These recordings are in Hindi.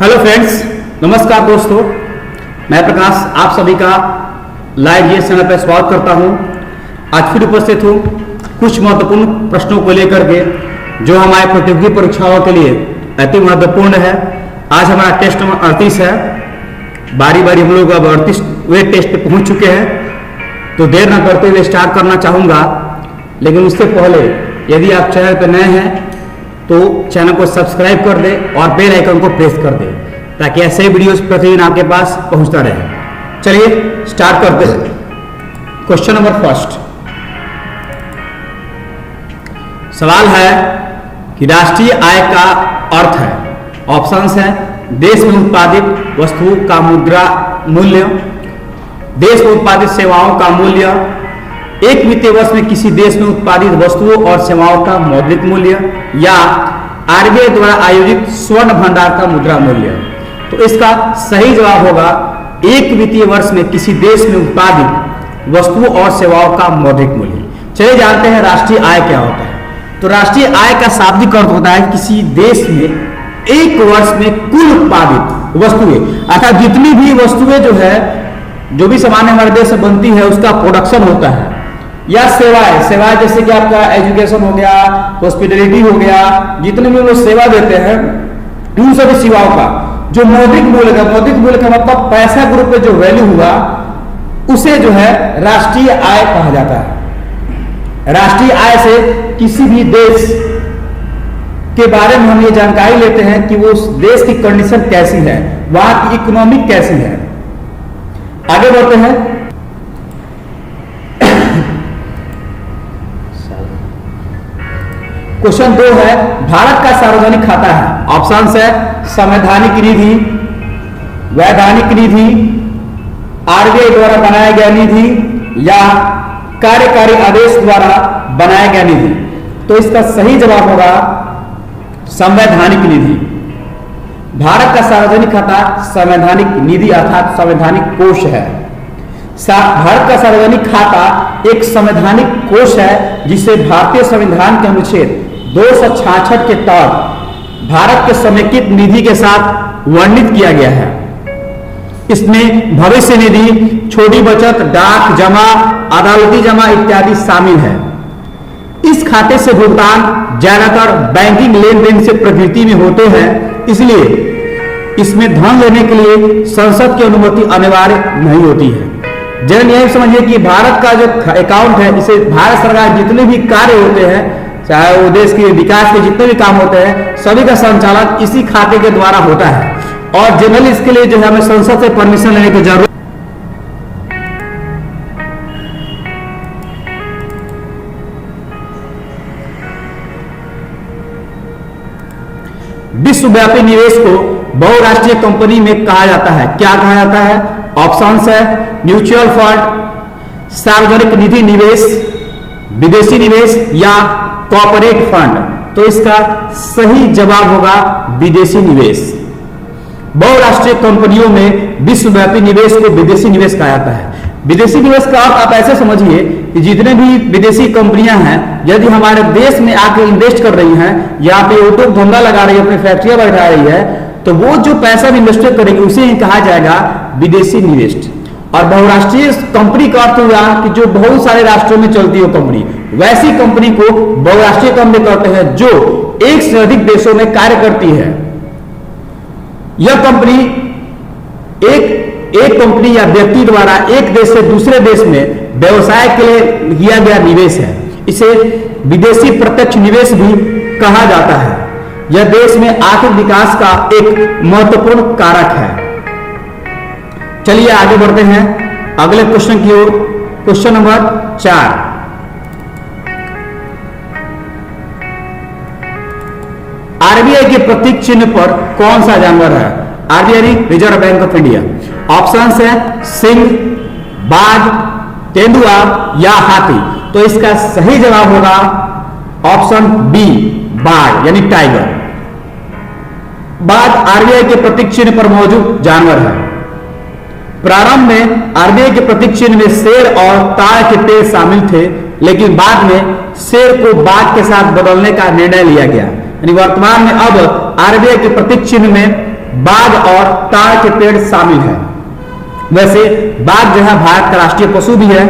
हेलो फ्रेंड्स, नमस्कार दोस्तों। मैं प्रकाश आप सभी का लाइव ये चैनल पर स्वागत करता हूं। आज फिर उपस्थित हूं कुछ महत्वपूर्ण प्रश्नों को लेकर के जो हमारे प्रतियोगी परीक्षाओं के लिए अति महत्वपूर्ण है। आज हमारा टेस्ट नंबर 38 है। बारी बारी हम लोग अब 38वें टेस्ट पे पहुंच चुके हैं, तो देर ना करते हुए स्टार्ट करना चाहूँगा। लेकिन उससे पहले यदि आप चैनल पर नए हैं तो चैनल को सब्सक्राइब कर दें और बेल आइकन को प्रेस कर दें ताकि ऐसे वीडियोस प्रतिदिन आपके पास पहुंचता रहे। चलिए स्टार्ट करते हैं। क्वेश्चन नंबर फर्स्ट सवाल है कि राष्ट्रीय आय का अर्थ है। ऑप्शंस है देश में उत्पादित वस्तुओं का मुद्रा मूल्य, देश में उत्पादित सेवाओं का मूल्य, एक वित्तीय वर्ष में किसी देश में उत्पादित वस्तुओं और सेवाओं का मौद्रिक मूल्य, या आरबीआई द्वारा आयोजित स्वर्ण भंडार का मुद्रा मूल्य। तो इसका सही जवाब होगा एक वित्तीय वर्ष में किसी देश में उत्पादित वस्तुओं और सेवाओं का मौद्रिक मूल्य। चलिए जानते हैं राष्ट्रीय आय क्या होता है। तो राष्ट्रीय आय का शाब्दिक अर्थ होता है किसी देश में एक वर्ष में कुल उत्पादित वस्तुएं, अर्थात जितनी भी वस्तुएं जो भी सामान हमारे देश में बनती है उसका प्रोडक्शन होता है, या सेवाएं जैसे कि आपका एजुकेशन हो गया, हॉस्पिटलिटी हो गया, जितने भी लोग सेवा देते हैं उन सभी सेवाओं का जो मौद्रिक मूल्य का मतलब पैसा के रूप में जो वैल्यू हुआ उसे जो है राष्ट्रीय आय कहा जाता है। राष्ट्रीय आय से किसी भी देश के बारे में हम ये जानकारी लेते हैं कि वो उस देश की कंडीशन कैसी है, वहां की इकोनॉमिक कैसी है। आगे बढ़ते हैं। क्वेश्चन 2 है भारत का सार्वजनिक खाता है। ऑप्शन है संवैधानिक निधि, वैधानिक निधि, आरबीआई द्वारा बनाया गया निधि, या कार्यकारी आदेश द्वारा बनाया गया निधि। तो इसका सही जवाब होगा संवैधानिक निधि। भारत का सार्वजनिक खाता संवैधानिक निधि अर्थात संवैधानिक कोष है। भारत का सार्वजनिक खाता एक संवैधानिक कोष है जिसे भारतीय संविधान के अनुच्छेद 266 के तहत भारत के समेकित निधि के साथ वर्णित किया गया है। इसमें भविष्य निधि, छोटी बचत, डाक जमा, अदालती जमा इत्यादि शामिल है। इस खाते से भुगतान ज्यादातर बैंकिंग लेन देन से प्रकृति में होते हैं, इसलिए इसमें धन लेने के लिए संसद की अनुमति अनिवार्य नहीं होती है। जन यह समझिए कि भारत का जो अकाउंट है इसे भारत सरकार जितने भी कार्य होते हैं, चाहे वो देश के विकास के जितने भी काम होते हैं, सभी का संचालन इसी खाते के द्वारा होता है। और जनरली इसके लिए जो है हमें संसद से परमिशन लेने की जरूरत। विश्वव्यापी निवेश को बहुराष्ट्रीय कंपनी में कहा जाता है। क्या कहा जाता है? ऑप्शंस है म्यूचुअल फंड, सार्वजनिक निधि निवेश, विदेशी निवेश, या कॉर्पोरेट फंड। तो इसका सही जवाब होगा विदेशी निवेश। बहुराष्ट्रीय कंपनियों में विश्वव्यापी निवेश को विदेशी निवेश कहा जाता है। विदेशी निवेश का अर्थ आप ऐसे समझिए कि जितने भी विदेशी कंपनियां हैं यदि हमारे देश में आके इन्वेस्ट कर रही हैं, यहाँ पे उद्योग धंधा लगा रही है, अपनी फैक्ट्रियां बैठा रही है, तो वो जो पैसा भी इन्वेस्ट करेंगे उसे ही कहा जाएगा विदेशी निवेश। और बहुराष्ट्रीय कंपनी का अर्थ हुआ कि जो बहुत सारे राष्ट्रों में चलती हो कंपनी, वैसी कंपनी को बहुराष्ट्रीय कंपनी कहते हैं जो एक से अधिक देशों में कार्य करती है। यह कंपनी एक कंपनी या व्यक्ति द्वारा एक देश से दूसरे देश में व्यवसाय के लिए किया गया निवेश है। इसे विदेशी प्रत्यक्ष निवेश भी कहा जाता है। यह देश में आर्थिक विकास का एक महत्वपूर्ण कारक है। चलिए आगे बढ़ते हैं अगले क्वेश्चन की ओर। क्वेश्चन नंबर 4 आरबीआई के प्रतीक चिन्ह पर कौन सा जानवर है? RBI reserve bank of India. Options है सिंह, बाघ, तेंदुआ, या हाथी। तो इसका सही जवाब होगा ऑप्शन बी बाघ यानी टाइगर। बाघ आरबीआई के प्रतीक चिन्ह पर मौजूद जानवर है। प्रारंभ में आरबीआई के प्रतीक चिन्ह में शेर और ताड़ के पेड़ शामिल थे, लेकिन बाद में शेर को बाघ के साथ बदलने का निर्णय लिया गया। यानी वर्तमान में अब आरबीआई के प्रतीक चिन्ह में बाघ और ताड़ के पेड़ शामिल है। वैसे बाघ जो है भारत का राष्ट्रीय पशु भी है।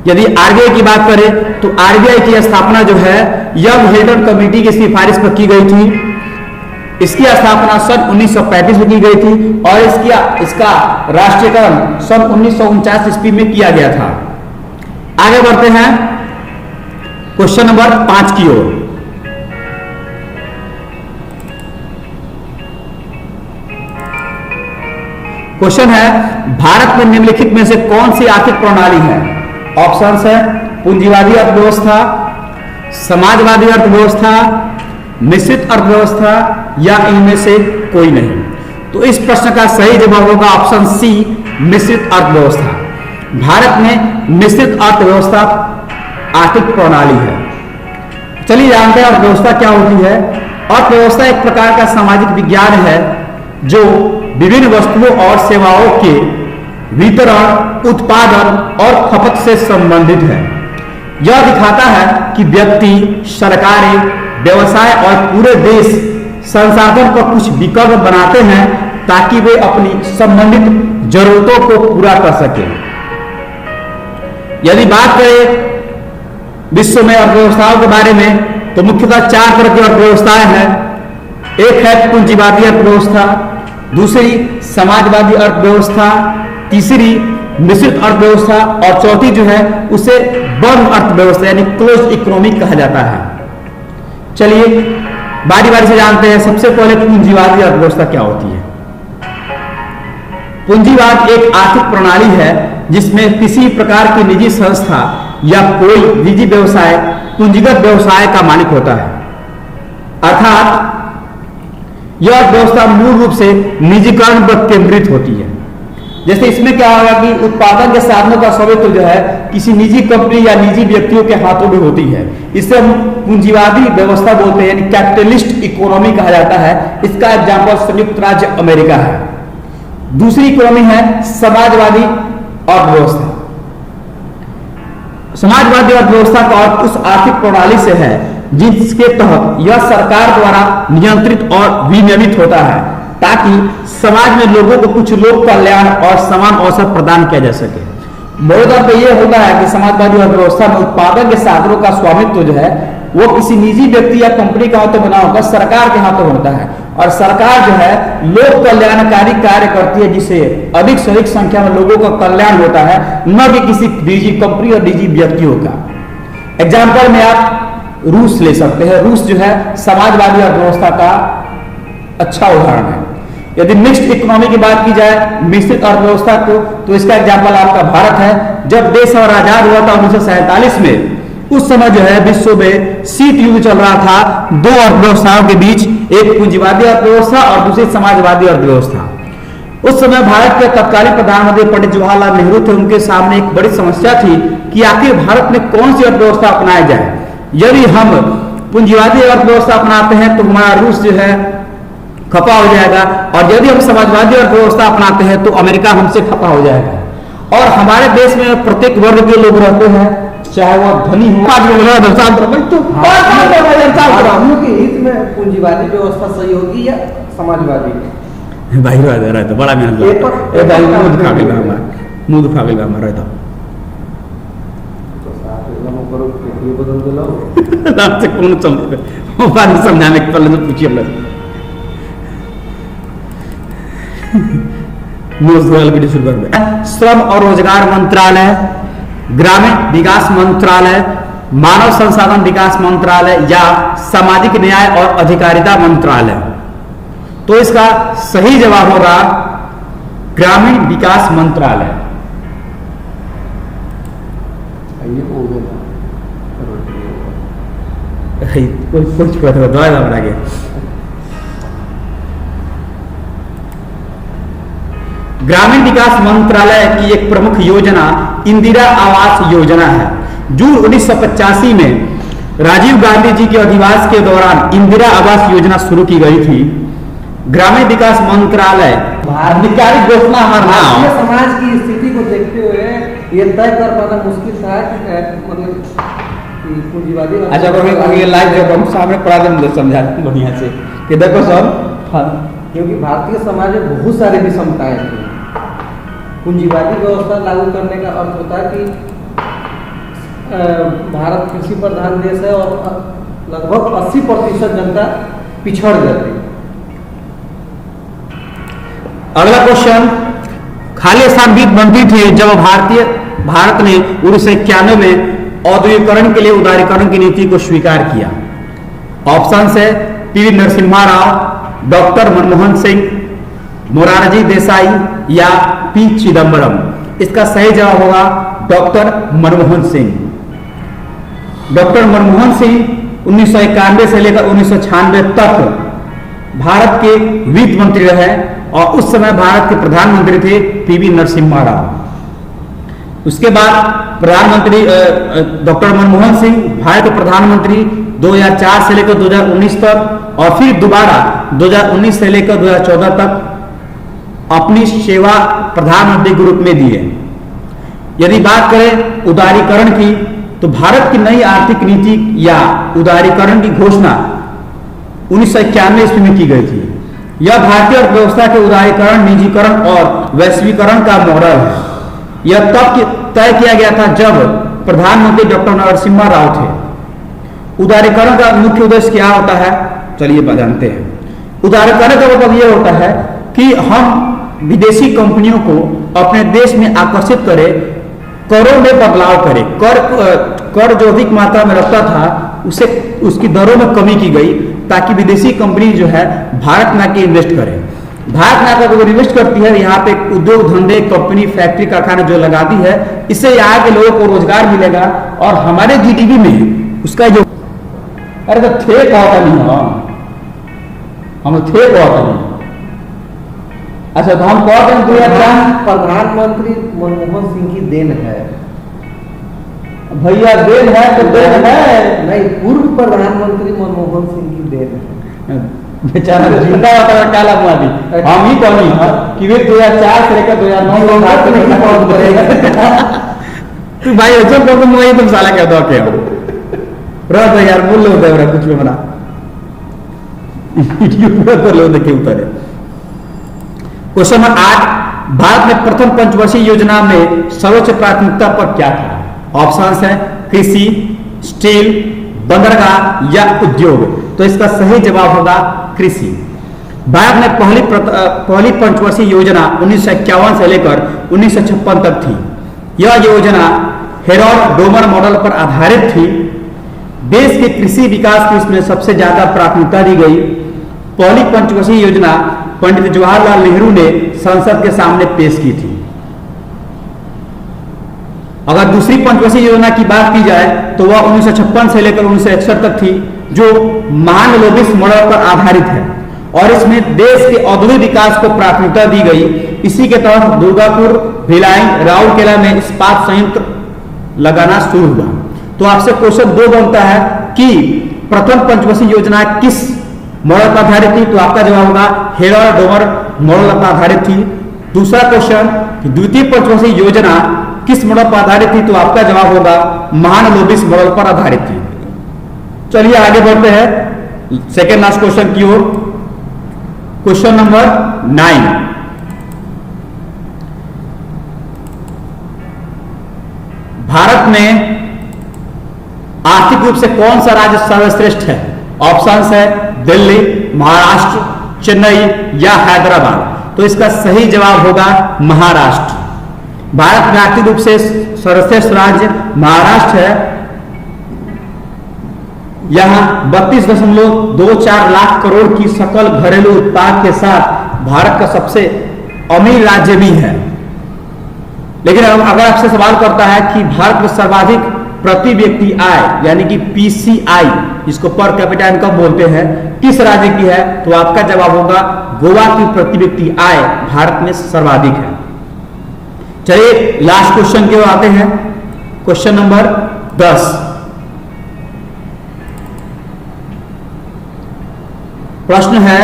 यदि आरबीआई की बात करें तो आरबीआई की स्थापना जो है यंग हिल्टन कमेटी की सिफारिश पर की गई थी। इसकी स्थापना सन 1935 में की गई थी और इसका राष्ट्रीयकरण सन 1949 ईस्वी में किया गया था। आगे बढ़ते हैं क्वेश्चन नंबर 5 की ओर। क्वेश्चन है भारत में निम्नलिखित में से कौन सी आर्थिक प्रणाली है? ऑप्शंस है पूंजीवादी अर्थव्यवस्था, समाजवादी अर्थव्यवस्था, मिश्रित अर्थव्यवस्था या इनमें से कोई नहीं। तो इस प्रश्न का सही जवाब होगा ऑप्शन सी, मिश्रित अर्थव्यवस्था। भारत में मिश्रित अर्थव्यवस्था आर्थिक प्रणाली है। चलिए जानते हैं अर्थव्यवस्था क्या होती है। अर्थव्यवस्था एक प्रकार का सामाजिक विज्ञान है जो विभिन्न वस्तुओं और सेवाओं के वितरण, उत्पादन और खपत से संबंधित है। यह दिखाता है कि व्यक्ति, सरकारें, व्यवसाय और पूरे देश संसाधन पर कुछ विकल्प बनाते हैं ताकि वे अपनी संबंधित जरूरतों को पूरा कर सकें। यदि बात करें विश्व में अर्थव्यवस्थाओं के बारे में तो मुख्यतः 4 तरह की अर्थव्यवस्थाएं हैं। एक है पूंजीवादी अर्थव्यवस्था, दूसरी समाजवादी अर्थव्यवस्था, तीसरी मिश्रित अर्थव्यवस्था और चौथी जो है उसे बंद अर्थव्यवस्था यानी क्लोज इकोनॉमी कहा जाता है। चलिए बारी बारी से जानते हैं। सबसे पहले पूंजीवादी अर्थव्यवस्था क्या होती है। पूंजीवाद एक आर्थिक प्रणाली है जिसमें किसी प्रकार की निजी संस्था या कोई निजी व्यवसाय पूंजीगत व्यवसाय का मालिक होता है। अर्थात यह व्यवस्था मूल रूप से निजीकरण पर केंद्रित होती है। जैसे इसमें क्या होगा कि उत्पादन के साधनों का स्वामित्व जो है किसी निजी कंपनी या निजी व्यक्तियों के हाथों में होती है। इसे हम पूंजीवादी व्यवस्था बोलते हैं यानी कैपिटलिस्ट इकोनॉमी कहा जाता है। इसका एग्जांपल संयुक्त राज्य अमेरिका है। दूसरी इकोनॉमी है समाजवादी अर्थव्यवस्था। समाजवादी अर्थव्यवस्था का अर्थ उस आर्थिक प्रणाली से है जिसके तहत यह सरकार द्वारा नियंत्रित और विनियमित होता है ताकि समाज में लोगों को कुछ लोक कल्याण और समान अवसर प्रदान किया जा सके। मोटे तौर पर यह होता है कि समाजवादी अर्थव्यवस्था में उत्पादन के साधनों का स्वामित्व जो है वो किसी निजी व्यक्ति या कंपनी के हाथों बना होगा, सरकार के हाथों होता है और सरकार जो है लोक कल्याणकारी कार्य करती है जिससे अधिक से अधिक संख्या में लोगों का कल्याण होता है, न कि किसी निजी कंपनी और निजी व्यक्तियों का। एग्जाम्पल में आप रूस ले सकते हैं। रूस जो है समाजवादी अर्थव्यवस्था का अच्छा उदाहरण है। यदि मिक्स्ड इकोनॉमी की बात की जाए, मिश्रित अर्थव्यवस्था को, तो इसका एग्जाम्पल आपका भारत है। जब देश और आजाद हुआ था 1947 में, उस समय जो है विश्व में शीत युद्ध चल रहा था दो अर्थव्यवस्थाओं के बीच, एक पूंजीवादी अर्थव्यवस्था और दूसरी समाजवादी अर्थव्यवस्था। उस समय भारत के तत्कालीन प्रधानमंत्री पंडित जवाहरलाल नेहरू थे। उनके सामने एक बड़ी समस्या थी कि आखिर भारत में कौन सी अर्थव्यवस्था अपनाई जाए। यदि हम पूंजीवादी अर्थव्यवस्था अपनाते हैं तो हमारा रूस जो है खपा हो जाएगा और यदि हम समाजवादी अर्थव्यवस्था अपनाते हैं तो अमेरिका हमसे खपा हो जाएगा। और हमारे देश में प्रत्येक वर्ग के लोग रहते हैं, चाहे वो धनी हो। पूंजीवादी व्यवस्था सही होगी या समाजवादी? भाई रहा तो बड़ा मेहनत लगता है। भाई मुंह दिखा के हमारा मुंह दिखा के हमारा रहता बदल दिला से कौन समझाने के पहले तो पूछिए श्रम और रोजगार मंत्रालय, ग्रामीण विकास मंत्रालय, मानव संसाधन विकास मंत्रालय या सामाजिक न्याय और अधिकारिता मंत्रालय। तो इसका सही जवाब होगा ग्रामीण विकास मंत्रालय। कुछ बना गया। ग्रामीण विकास मंत्रालय की एक प्रमुख योजना इंदिरा आवास योजना है। जून 1985 में राजीव गांधी जी के अधिवास के दौरान इंदिरा आवास योजना शुरू की गई थी। ग्रामीण विकास मंत्रालय आधिकारिक घोषणा हमारा समाज की स्थिति को देखते हुए ये तय कर पाना मुश्किल था कि मतलब अच्छा ये लाइव जब हम सामने पढ़ा दें समझा बढ़िया से कि देखो सब क्योंकि भारतीय समाज में बहुत सारी विषमताएं थी। पूंजीवादी व्यवस्था लागू करने का अर्थ होता है कि भारत कृषि प्रधान देश है और लगभग 80% जनता पिछड़ जाती है। अगला क्वेश्चन, खाली स्थान वित्त मंत्री थे जब भारत ने 1991 में औद्योगिकरण के लिए उदारीकरण की नीति को स्वीकार किया। ऑप्शन है पी नरसिम्हा राव, डॉक्टर मनमोहन सिंह, मोरारजी देसाई या पी चिदम्बरम। इसका सही जवाब होगा डॉक्टर मनमोहन सिंह। डॉक्टर मनमोहन सिंह 1991 से लेकर 1996 तक भारत के वित्त मंत्री रहे और उस समय भारत के प्रधानमंत्री थे पीवी नरसिम्हा राव। उसके बाद प्रधानमंत्री डॉक्टर मनमोहन सिंह भारत के प्रधानमंत्री 2004 से लेकर 2019 तक और फिर दोबारा 2019 से लेकर 2014 तक अपनी सेवा प्रधानमंत्री के रूप में दी है। यदि बात करें उदारीकरण की, तो भारत की नई आर्थिक नीति या उदारीकरण की घोषणा 1991 ईस्वी में की गई थी। यह भारतीय अर्थव्यवस्था के उदारीकरण, निजीकरण और वैश्वीकरण का मॉडल है। यह तब तय किया गया था जब प्रधानमंत्री डॉक्टर नरसिम्हा राव थे। उदारीकरण का मुख्य उद्देश्य क्या होता है, चलिए जानते हैं। उदारीकरण का मतलब यह होता है कि हम विदेशी कंपनियों को अपने देश में आकर्षित करें, करों में बदलाव करें। कर जो अधिक मात्रा में रखता था उसे उसकी दरों में कमी की गई ताकि विदेशी कंपनी जो है भारत में आके इन्वेस्ट करे। भारत में आकर अगर इन्वेस्ट करती है, यहाँ पे उद्योग धंधे, कंपनी, फैक्ट्री, कारखाना जो लगाती है, इससे यहाँ के लोगों को रोजगार मिलेगा और हमारे जीडीपी में उसका जो अरे तो थे कहता नहीं हम थे कहता नहीं। अच्छा तो हम कहते हैं 2004 प्रधानमंत्री मनमोहन सिंह की देन है। भैया देन है तो देन है, नहीं, पूर्व प्रधानमंत्री मनमोहन सिंह की देन है। बेचारा जिंदा होता है काला मुआदी। हम ही कौन है कि वे 2004 से लेकर 2009 तक नहीं पहुंच करेगा। तू भाई अच्छा तो मैं तुम साला क्या दो के रह तो यार बोल लो देवरा कुछ भी बना वीडियो पूरा कर लो देखिए उतारे। क्वेश्चन नंबर 8, भारत में प्रथम पंचवर्षीय योजना में सर्वोच्च प्राथमिकता पर क्या था? ऑप्शंस है कृषि, स्टील, बंदरगाह या उद्योग। तो इसका सही जवाब होगा कृषि। भारत में पहली पंचवर्षीय योजना 1951 से लेकर 1956 तक थी। यह योजना हेरोल्ड डोमर मॉडल पर आधारित थी। देश के कृषि विकास की इसमें सबसे ज्यादा प्राथमिकता दी गई। पहली पंचवर्षीय योजना पंडित जवाहरलाल नेहरू ने संसद के सामने पेश की थी। अगर दूसरी पंचवर्षीय योजना की बात की जाए तो वह 1956 से लेकर 1961 तक थी, जो महानलोबिस मॉडल पर आधारित है और इसमें देश के औद्योगिक विकास को प्राथमिकता दी गई। इसी के तहत दुर्गापुर, भिलाई, राउरकेला में इस्पात संयंत्र लगाना शुरू हुआ। तो आपसे क्वेश्चन 2 बनता है कि प्रथम पंचवर्षीय योजना किस मॉडल पर आधारित थी? तो आपका जवाब होगा हेरोल्ड डोमर मॉडल पर आधारित थी। दूसरा क्वेश्चन कि द्वितीय पंचवर्षीय योजना किस मॉडल पर आधारित थी? तो आपका जवाब होगा महानलोबिस मॉडल पर आधारित थी। चलिए आगे बढ़ते हैं सेकेंड लास्ट क्वेश्चन की ओर। क्वेश्चन नंबर 9, भारत में आर्थिक रूप से कौन सा राज्य सर्वश्रेष्ठ है? ऑप्शंस है दिल्ली, महाराष्ट्र, चेन्नई या हैदराबाद। तो इसका सही जवाब होगा महाराष्ट्र। भारत में आर्थिक रूप से सर्वश्रेष्ठ राज्य महाराष्ट्र है। यहां 32.24 लाख करोड़ की सकल घरेलू उत्पाद के साथ भारत का सबसे अमीर राज्य भी है। लेकिन अगर आपसे सवाल करता है कि भारत में सर्वाधिक प्रति व्यक्ति आय यानी कि पीसीआई, जिसको पर कैपिटा इनकम बोलते हैं, किस राज्य की है? तो आपका जवाब होगा गोवा की प्रति व्यक्ति आय भारत में सर्वाधिक है। चलिए लास्ट क्वेश्चन की ओर आते हैं। क्वेश्चन नंबर 10, प्रश्न है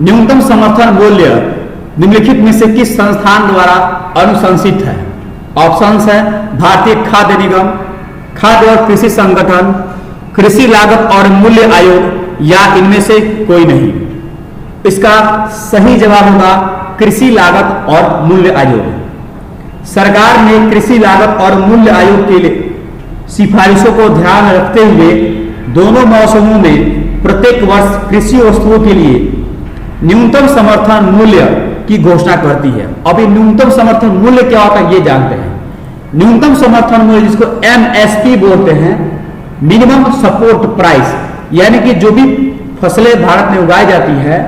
न्यूनतम समर्थन मूल्य निम्नलिखित में से किस संस्थान द्वारा अनुशंसित है? ऑप्शंस है भारतीय खाद्य निगम, खाद्य और कृषि संगठन, कृषि लागत और मूल्य आयोग या इनमें से कोई नहीं। इसका सही जवाब होगा कृषि लागत और मूल्य आयोग। सरकार ने कृषि लागत और मूल्य आयोग के लिए सिफारिशों को ध्यान में रखते हुए दोनों मौसमों में प्रत्येक वर्ष कृषि वस्तुओं के लिए न्यूनतम समर्थन मूल्य की घोषणा करती है। अभी न्यूनतम समर्थन मूल्य क्या होता है ये जानते हैं। न्यूनतम समर्थन मूल्य जिसको एमएसपी बोलते हैं, मिनिमम सपोर्ट प्राइस, यानी कि जो भी फसलें भारत में उगाई जाती है